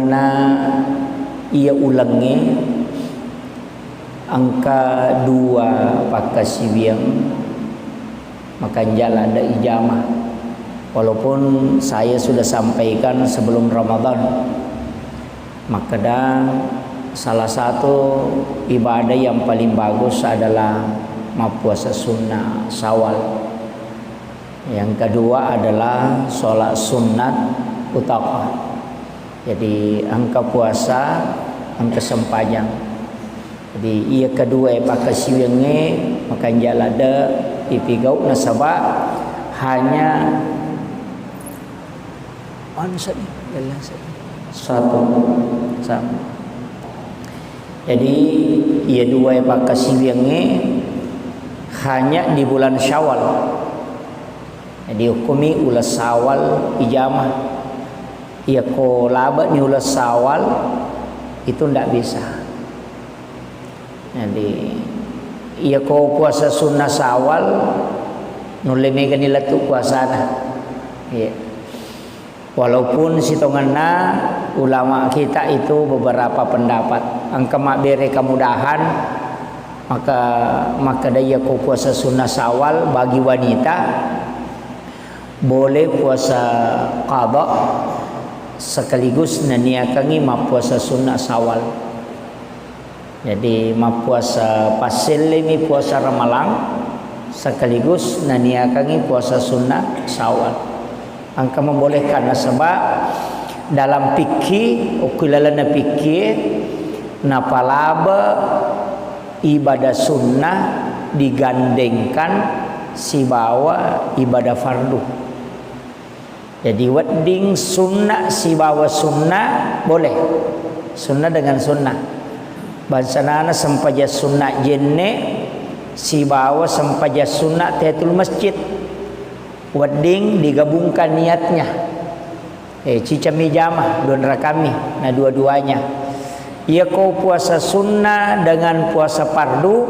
na ia ulangi angka 2 pakasibiang maka jalan ada ijamah, walaupun saya sudah sampaikan sebelum Ramadan. Maka salah satu ibadah yang paling bagus adalah puasa sunnah Syawal. Yang kedua adalah sholat sunat utama. Jadi angka puasa angka sempajang. Jadi ia kedua pakai siwenge maka jalada ipigau nasabah hanya satu sama. Jadi ia dua pakai siwenge hanya di bulan Syawal. Jadi hukumi ulas Syawal ijamah. Ia ko laba ni ulas Syawal itu ndak bisa. Jadi ia ko puasa sunnah Syawal nuleme ganila tu puasa na. Ya. Walaupun sitonganna ulama kita itu beberapa pendapat. Angka mak bere kemudahan maka dia ko puasa sunnah Syawal bagi wanita boleh puasa qada sekaligus naniakangi puasa sunnah Syawal. Jadi puasa pasil ini puasa Ramalang sekaligus naniakangi puasa sunnah Syawal. Angka membolehkan sebab dalam fikih ukulalana fikih napalaba ibadah sunnah digandengkan si bawa ibadah fardu. Jadi wedding sunnah si bawa sunnah boleh, sunnah dengan sunnah. Bahasana sempaja sunnah jenne si bawa sempaja sunnah tahiyatul masjid. Wedding digabungkan niatnya. Cicami jamah don rakami, nah dua-duanya. Ia kau puasa sunnah dengan puasa fardu,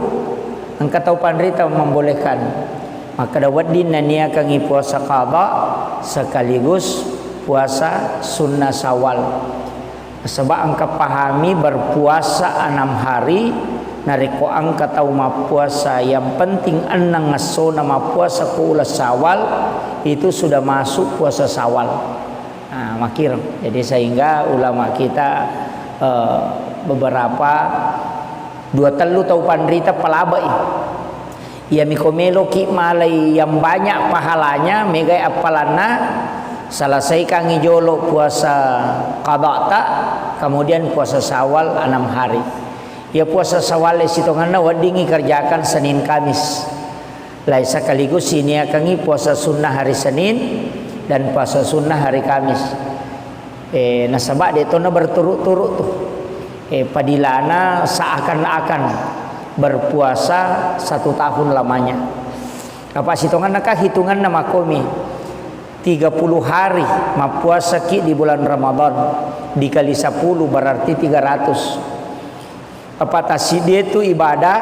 engkau tahu pandrita membolehkan. Maka dawadin nania kangi puasa qada sekaligus puasa sunnah Syawal. Sebab angka pahami berpuasa 6 hari nariko angka tahu puasa yang penting enang ngaso nama puasa ku ulas Syawal itu sudah masuk puasa Syawal. Nah, makir. Jadi sehingga ulama kita beberapa 2 telu tahu pandrita palabai. Ia mikomelo ki malai yang banyak pahalanya megai apalana selesai kangi jolo puasa qada tak kemudian puasa Syawal 6 hari. Ia puasa Syawal sitonganna wadingi kerjakan Senin Kamis. Lai sekaligus ini akangi puasa sunnah hari Senin dan puasa sunnah hari Kamis. Nasabak detona berturut-turut tuh. Padilana seakan-akan berpuasa 1 tahun lamanya. Apa hitungan nakah hitungan nama komi 30 hari puasa ki di bulan Ramadan dikali 10 berarti 300. Apa tasi dia itu ibadah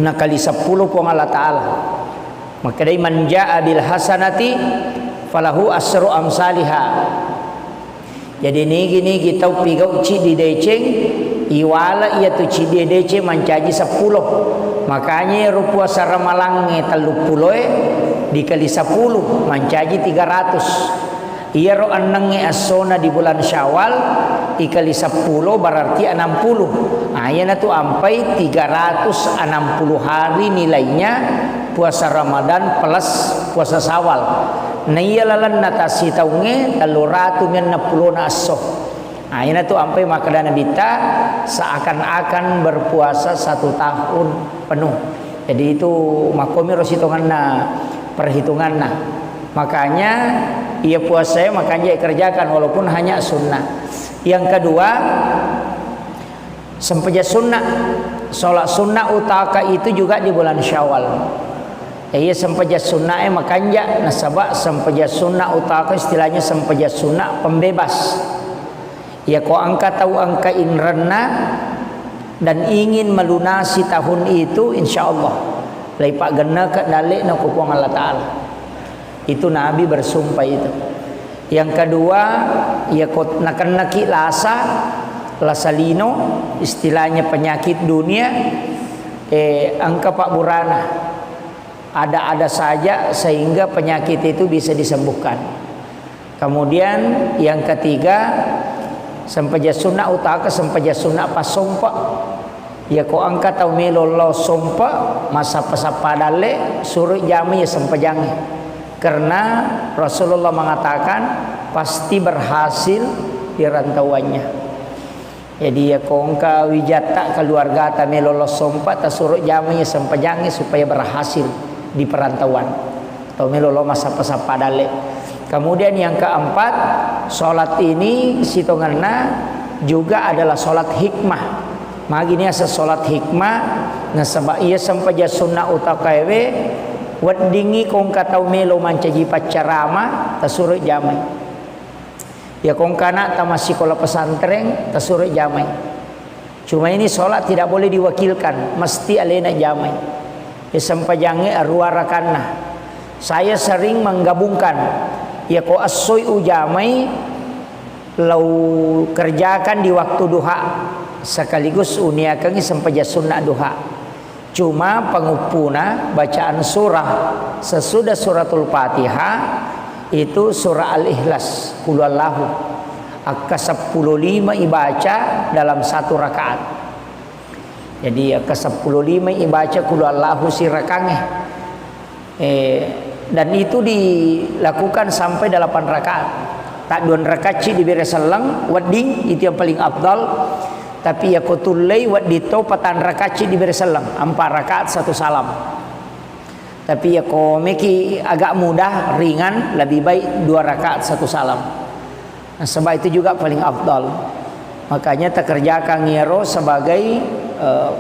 nakali 10 pun Allah Ta'ala. Maka dari manja bil hasanati falahu asru amsalihha. Jadi gini kita pigau ci di deceng iwala ia tu ci di deceng mancaji 10. Makanya puasa Ramalang 30 dikali 10 mancaji 300. Ia ro anang asona di bulan Syawal dikali 10 berarti 60. Ayana tu ampai 360 hari nilainya puasa Ramadan plus puasa Syawal. Na iya lalan natasi taunge 360 na aso. Ayana tu ampai makadana bita seakan-akan berpuasa 1 tahun penuh. Jadi itu makomi rositonganna perhitunganna. Makanya ia puasa makanya kerjakan walaupun hanya sunnah. Yang kedua sempeja sunnah, sholat sunnah utaka itu juga di bulan Syawal. Ia sempeja sunnah makanya nasabak sempeja sunnah utaka istilahnya sempeja sunnah pembebas. Ya kau angka tahu angka inrana dan ingin melunasi tahun itu insyaallah. Lepak gena ke dalik nak kukuang Allah Ta'ala. Itu Nabi bersumpah itu. Yang kedua, ya nak-naki lasalino, istilahnya penyakit dunia, angka Pak Burana. Ada saja sehingga penyakit itu bisa disembuhkan. Kemudian yang ketiga, sampaja sunna utaka sampaja sunna pasompa. Ya ko angka tau melolo sompa masa pasapadale suruh jami ya sampajangi. Karena Rasulullah mengatakan pasti berhasil di rantauannya. Jadi ya ko angka wijata keluarga ta melolo sompa ta suruh jami ya sampajangi supaya berhasil di perantauan atau melolo masa pasapadale. Kemudian yang keempat, sholat ini sitonganna juga adalah sholat hikmah. Magini asa sholat hikmah nasaba iya sampaja sunnah utakawe waddingi kong katau melo mancaji pacarama tasuruh jamai. Ya kong kana tamasi sekolah pesantren tasuruh jamai. Cuma ini sholat tidak boleh diwakilkan, mesti alena jamai. Ya sampajange arwarakanna. Saya sering menggabungkan ya ko asoy ujamai lau kerjakan di waktu duha sekaligus uniakangi sampaja sunnah duha. Cuma pengupuna bacaan surah sesudah suratul Fatihah itu surah Al-Ikhlas qul huwallahu akka 15 ibaca dalam satu rakaat. Jadi ke 15 ibaca qul huwallahu sirakange. Dan itu dilakukan sampai 8 rakaat. Tak 2 rakaat ci diberi selang wadding itu yang paling afdal. Tapi ya kutulai waddito 4 rakaat ci diberi selang 4 rakaat 1 salam. Tapi ya ko meki agak mudah ringan lebih baik 2 rakaat 1 salam. Nah, sebab itu juga paling afdal. Makanya tak kerjakan ngero sebagai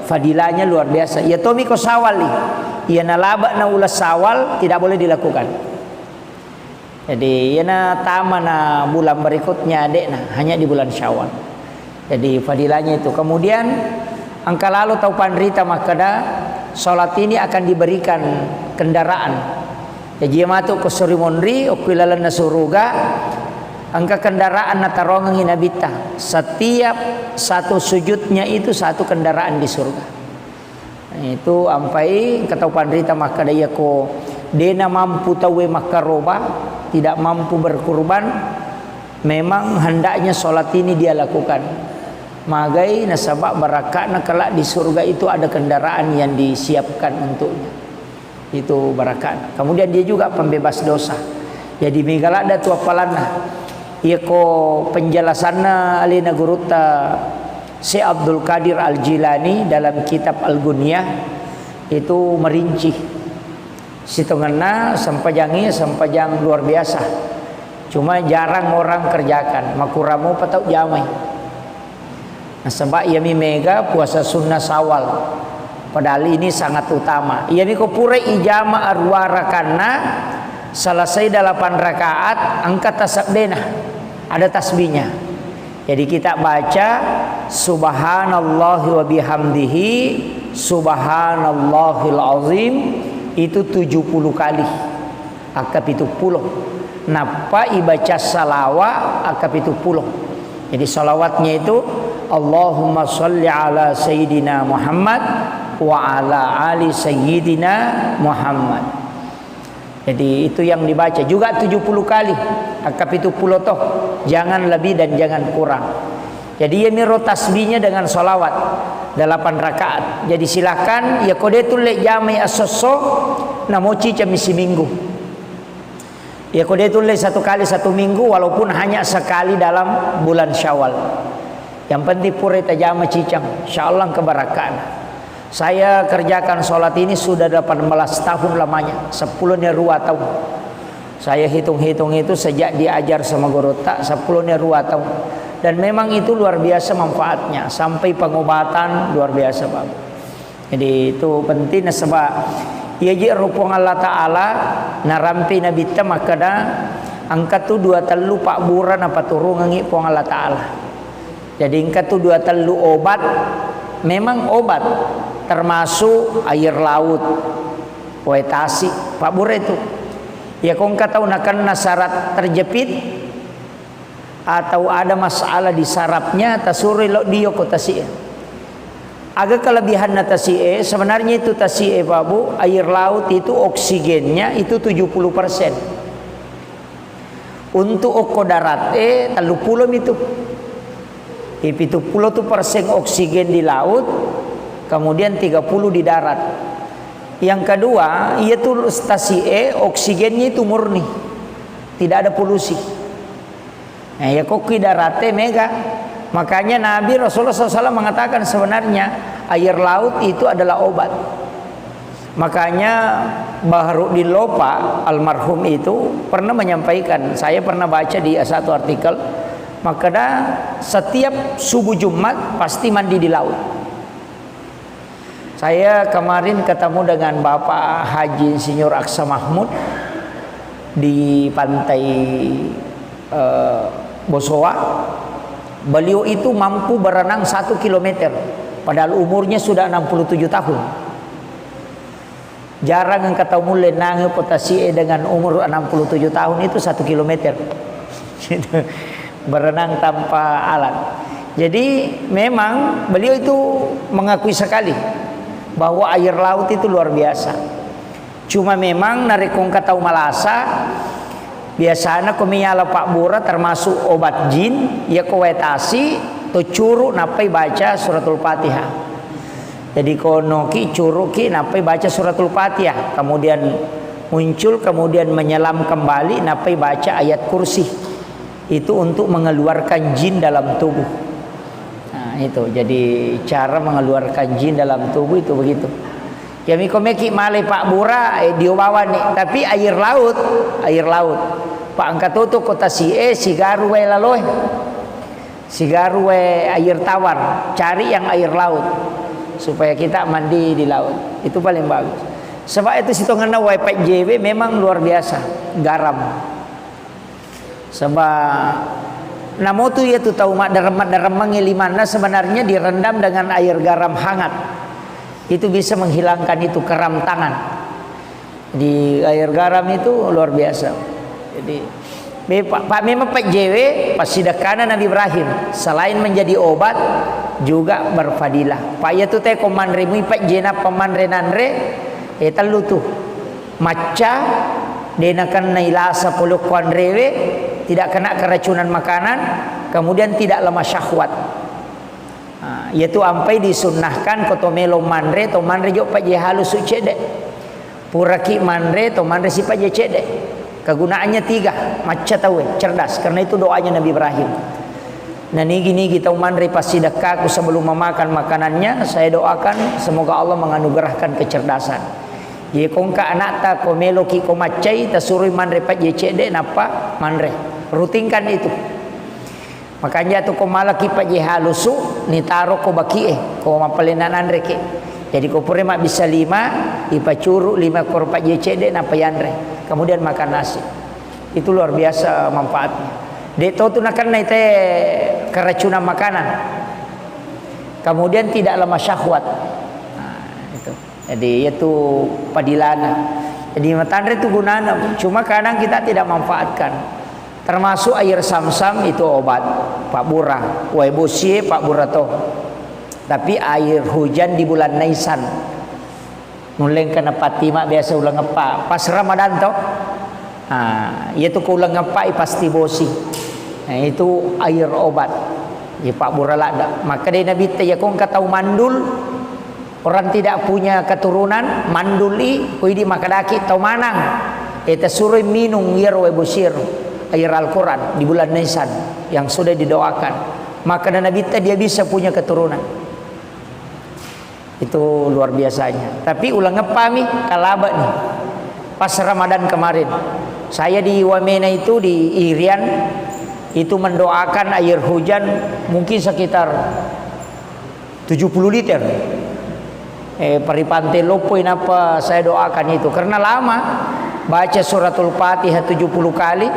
fadilahnya luar biasa. Ya tomi ko sawali, ya nalaba na ulas sawal tidak boleh dilakukan. Jadi ya na tama na bulan berikutnya adek nah hanya di bulan Syawal. Jadi fadilahnya itu. Kemudian angka lalu tau pandrita makada salat ini akan diberikan kendaraan. Jadi matu ko surimonri okilalan na suruga. Angka kendaraan natarongang inabita. Setiap satu sujudnya itu satu kendaraan di surga. Itu ampai kata pandrita maka daya ko dena mampu tawe makaroba tidak mampu berkurban. Memang hendaknya solat ini dia lakukan. Magai nasabak barakatna kelak di surga itu ada kendaraan yang disiapkan untuknya. Itu barakat. Kemudian dia juga pembebas dosa. Jadi megalada tu apalana. Ia ko penjelasanna alina guruta Syekh Abdul Qadir Al-Jilani dalam kitab Al-Gunyah itu merinci sitonganna sampajang luar biasa. Cuma jarang orang kerjakan. Makuramu patau jamai. Nah, sebab ia mega puasa sunnah Syawal. Padahal ini sangat utama. Ia ko pure ijama arwarakanna selesai 8 rakaat angkat tasbihna. Ada tasbihnya. Jadi kita baca subhanallahi wa bihamdihi subhanallahil azim itu 70 kali. Akap itu 10. Napa ibaca salawa akap itu 10. Jadi salawatnya itu Allahumma sholli ala sayyidina Muhammad wa ala ali sayyidina Muhammad. Jadi itu yang dibaca juga 70 kali. Akap itu 10 toh. Jangan lebih dan jangan kurang. Jadi ya miro tasbihnya dengan solawat 8 rakaat. Jadi silakan ya kodetul le jamai asoso namoci camisi minggu. Ya kodetul le 1 kali 1 minggu walaupun hanya sekali dalam bulan Syawal. Yang penting pura tajama cicang. Insyaallah kebarakaan. Saya kerjakan sholat ini sudah 18 tahun lamanya, 10 tahun. Saya hitung-hitung itu sejak diajar sama guru tak 10 tahun. Dan memang itu luar biasa manfaatnya, sampai pengobatan luar biasa Pak. Jadi itu penting sebab ia je rupung Allah Ta'ala narampi Nabi ta makada angkat tu 2 telu Pak Buran apa turun ngi pong Allah Ta'ala. Jadi angkat tu 2 telu obat, memang obat termasuk air laut, poetasi, Pak Bure itu. Ya kong kata unakan syarat terjepit, atau ada masalah di sarafnya tasuri lo dia ko tasie. Agak kelebihan tasie sebenarnya itu tasie babu, air laut itu oksigennya itu 70%. Untuk oko darat 30 itu. 70% oksigen di laut, kemudian 30 di darat. Yang kedua, yaitu tasie oksigennya itu murni. Tidak ada polusi. Nah, ya kok darate mega. Makanya Nabi Rasulullah SAW mengatakan sebenarnya air laut itu adalah obat. Makanya Bahrudin Lopa almarhum itu pernah menyampaikan, saya pernah baca di satu artikel, maka setiap subuh Jumat pasti mandi di laut. Saya kemarin ketemu dengan Bapak Haji Insinyur Aksa Mahmud di pantai Bosowa. Beliau itu mampu berenang 1 kilometer, padahal umurnya sudah 67 tahun. Jarang yang ketemu lenang potasie dengan umur 67 tahun itu 1 kilometer. Berenang tanpa alat. Jadi memang beliau itu mengakui sekali bahwa air laut itu luar biasa. Cuma memang narikong katau malasa biasanya kumiyala Pak Bura termasuk obat jin ya kowetasi to curu napai baca suratul Fatihah. Jadi kono ki curu ki napai baca suratul Fatihah, kemudian muncul kemudian menyelam kembali napai baca ayat kursi. Itu untuk mengeluarkan jin dalam tubuh. Nah, itu jadi cara mengeluarkan jin dalam tubuh itu begitu. Kami komeki malai Pak Bura diobawan nih, tapi air laut. Pak angkat tutup kota sigaru laloi. Sigaru air tawar, cari yang air laut supaya kita mandi di laut. Itu paling bagus. Sebab itu sitongan wifi JW memang luar biasa, garam. Sebab namo tu ya tu tahu mak daremang ngilimana sebenarnya direndam dengan air garam hangat. Itu bisa menghilangkan itu keram tangan. Di air garam itu luar biasa. Jadi Pak memang Pak JW pasti dekana Nabi Ibrahim selain menjadi obat juga berfadilah. Pak ya tu teh komanremi Pak jena pemanrenanre telu tu maca denakan nailasa puluh kuanrewe tidak kena keracunan makanan, kemudian tidak lemah syahwat. Yaitu ampai disunnahkan kotomelo manre to manre jo Pak je halus sucede. Puraki manre to manre si Pak je cede. Kegunaannya 3, maca tahu cerdas, karena itu doanya Nabi Ibrahim. Nah gini kita manre pas sedekahku sebelum memakan makanannya, saya doakan semoga Allah menganugerahkan kecerdasan. Ye kongka anak ta komelo ki komacai ta surui manre Pak je cede napa manre. Rutinkan itu. Makanya tu ko malaki Pak je halusu ni taro ko baki ko mapalenan andre ke. Jadi ko pure mak bisa 5 ipacuru 5 kor Pak je cede napa yandre. Kemudian makan nasi. Itu luar biasa manfaatnya. Deto tu nakan nai teh keracunan makanan. Kemudian tidak lemah syahwat. Nah, itu. Jadi itu padilana. Jadi matandre itu gunanya. Cuma kadang kita tidak manfaatkan. Termasuk air sam-sam itu obat Pak Bura, waibusie Pak Bura toh. Tapi air hujan di bulan Nisan, nuleng kena patima biasa ulang apa pas Ramadan toh. Itu ke ulang apa pasti bosi. Nah, itu air obat. Ya Pak Bura lada. Maka dia Nabi ya kong katau mandul. Orang tidak punya keturunan manduli kuidi makadaki tau manang. Eta suruh minum yer waibusir. Air Al-Quran di bulan Nisan yang sudah didoakan, maka Nabi dia bisa punya keturunan. Itu luar biasanya. Tapi ulang ngepami kalaba nih pas Ramadan kemarin saya di Wamena itu di Irian itu mendoakan air hujan mungkin sekitar 70 liter. Paripante lopoin apa saya doakan itu karena lama baca suratul Fatihah 70 kali,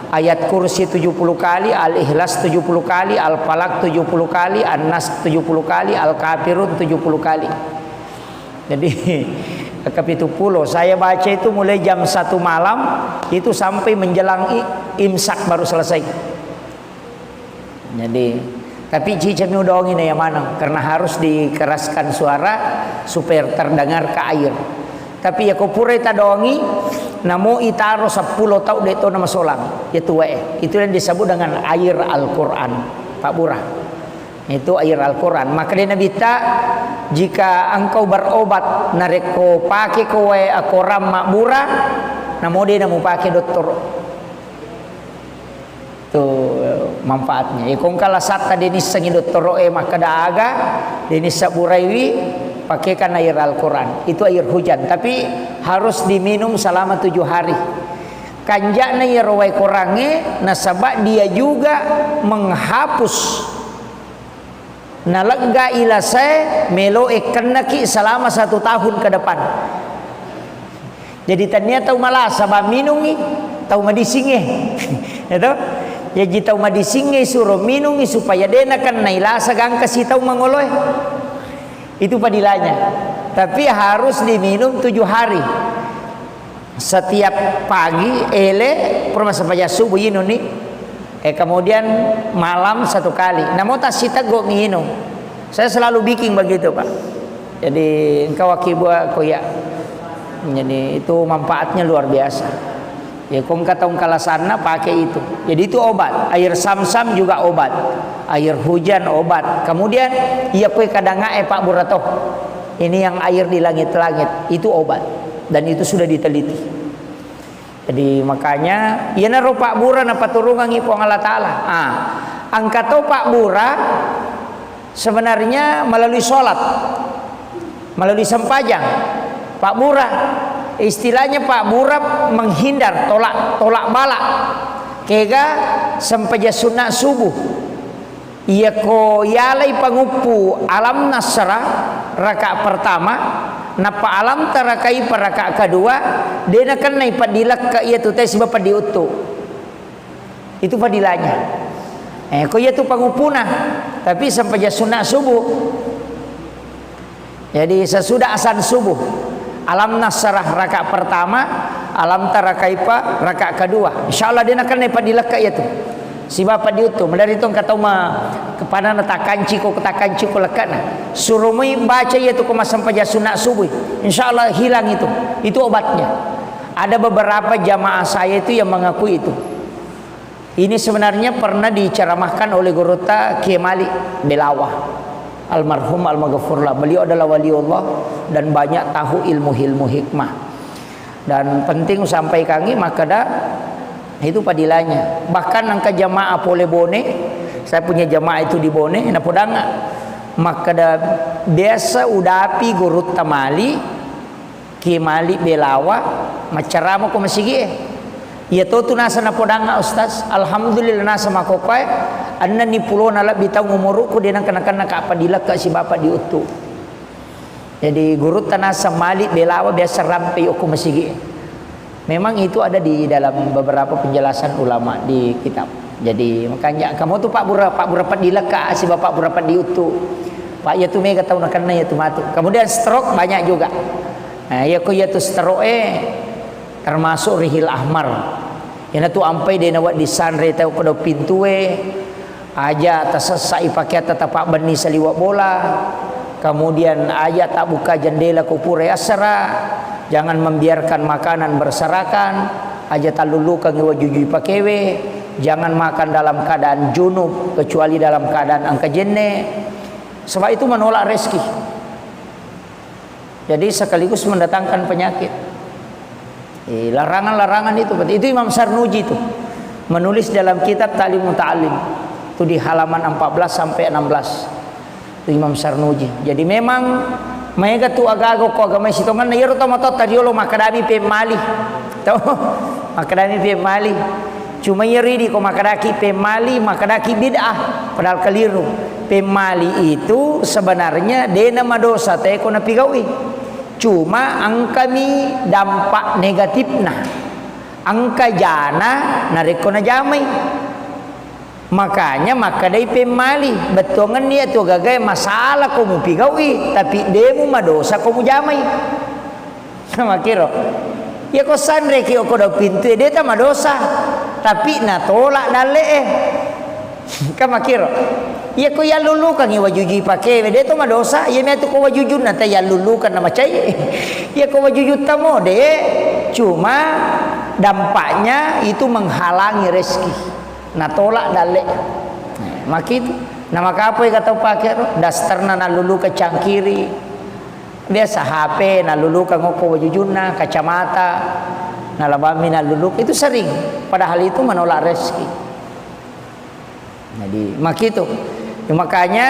ayat kursi 70 kali, Al-Ikhlas 70 kali, Al-Falaq 70 kali, An-Nas 70 kali, Al-Kafirun 70 kali. Jadi ke-70 saya baca itu mulai jam 1 malam itu sampai menjelang imsak baru selesai. Jadi tapi cica udong ini yang mana? Karena harus dikeraskan suara supaya terdengar ke air. Tapi ya kopure tadongi namo itaro 10 tau deto nama solang. Itu itu yang disebut dengan air Al-Qur'an, Pak Burah. Itu air Al-Quran. Maka dia nabita jika engkau berobat nareko pakai kowe akoram makbura, namo dia namu pakai dokter. Tu manfaatnya. Ikon kala sata denis sangi dokter maka daaga denis saburaiwi pakaikan air Al-Quran. Itu air hujan. Tapi harus diminum selama 7 hari. Kanjakna ya rawai korange nasabak dia juga menghapus nalagga ilasai melo ekanaki selama 1 tahun ke depan. Jadi tania tahu malah sabab minungi tahu madisinge. Itu ya ji tahu madisinge suruh minungi supaya dena kan nailasa gang kasih tahu mangoloy. Itu padilanya. Tapi harus diminum 7 hari. Setiap pagi ele permasapaya subuh ini nih. Kemudian malam 1 kali. Namun tak sita go minum. Saya selalu bikin begitu Pak. Jadi engkau akibat koyak. Jadi itu manfaatnya luar biasa. Ya kong kata kalasana pakai itu. Jadi itu obat. Air sam-sam juga obat. Air hujan obat. Kemudian iya kue kadang Pak Burato. Ini yang air di langit-langit itu obat. Dan itu sudah diteliti. Jadi makanya ia naro Pak Bura na paturungan ipong Allah Ta'ala. Angkato Pak Bura sebenarnya melalui sholat, melalui sempajang. Pak Bura istilahnya Pak Bura menghindar tolak balak kega sempaja sunnah subuh. Ia ko yalai pangupu alam nasra rakaat pertama. Napa alam tarakai rakaat kedua dia kan naik padilak ke ia tu tes bapa diutu. Itu padilanya. Ko ia tu pangupuna tapi sampai sunat subuh. Jadi sesudah asan subuh alam nasrah rakaat pertama, alam tarakai rakaat kedua. Insyaallah dia kan naik padilak ke ia tu. Si bapa diutu dari itu kata kepada natakanci ko katakanci ko lekana suruh baca itu ko sampai sunat subuh insyaallah hilang itu obatnya. Ada beberapa jamaah saya itu yang mengaku itu. Ini sebenarnya pernah diceramahkan oleh Guruta Kiai Malik Belawah almarhum almaghfurlah. Beliau adalah waliullah dan banyak tahu ilmu hikmah dan penting sampai kangi maka dah itu padilanya. Bahkan angka jamaah pole Bone, saya punya jamaah itu di Bone, na podanga. Maka da biasa udapi guru tamali, Ki Mali Belawa, macaramo ko masigi. Ya to tu nasa na podanga ustaz. Alhamdulillah nasa makopai, anna ni pulo nala bitaw ngumuru ko dinang kanakan nakapadila ka si bapa diutu. Jadi guru tanasa Mali Belawa biasa rampai ko masigi. Memang itu ada di dalam beberapa penjelasan ulama di kitab. Jadi makanya kamu tuh Pak Bura padilak ka si bapak Bura diutu. Pak ya tu mega tahu nakana ya tu matu. Kemudian stroke banyak juga. Nah, ya ko ya tu stroke termasuk rihil ahmar. Ya tu ampai de nawat di sanre tau pada pintu aja tasasai pakai tatapak bani saliwak bola. Kemudian aja tak buka jendela kupure asra. Jangan membiarkan makanan berserakan. Aja talulukan wajujui pakewe. Jangan makan dalam keadaan junub kecuali dalam keadaan angka jenne. Sebab itu menolak rezeki. Jadi sekaligus mendatangkan penyakit. Larangan-larangan itu Imam Sarnuji itu menulis dalam kitab Ta'lim Muta'alim. Itu di halaman 14 sampai 16. Itu Imam Sarnuji. Jadi memang mega tu agago ko agama sitongan na yero tomato tariolo makadami pe mali. Tahu? Makadami pe mali. Cuma yeri di ko makadaki pe mali, makadaki bid'ah. Padahal keliru. Pe mali itu sebenarnya dena madosa teh ko napigawi. Cuma angkami dampak negatifna. Angka jana nareko na jamai. Makanya maka dai pemali betongan dia tu gagai masalah kamu pigawi tapi demu madosa kamu jamai sama kiro ya ko sandre ki ko do pintu dia ta madosa tapi na tolak dale Kan makiro. Ya ko ya lulukan ya wajuji pakai dia tu mah dosa. Ya me tu ko wajujun nanti ya lulukan nama cai. Ya ko wajujut tamo deh. Cuma dampaknya itu menghalangi rezeki. Nah tolak dalek. Maki itu. Nah maka apa yang kata pakai dasarna na lulukan cangkiri. Biasa HP na lulukan ngoko wajujuna kacamata. Nah labami na lulukan itu sering. Padahal itu menolak rezeki. Jadi mak itu ya, makanya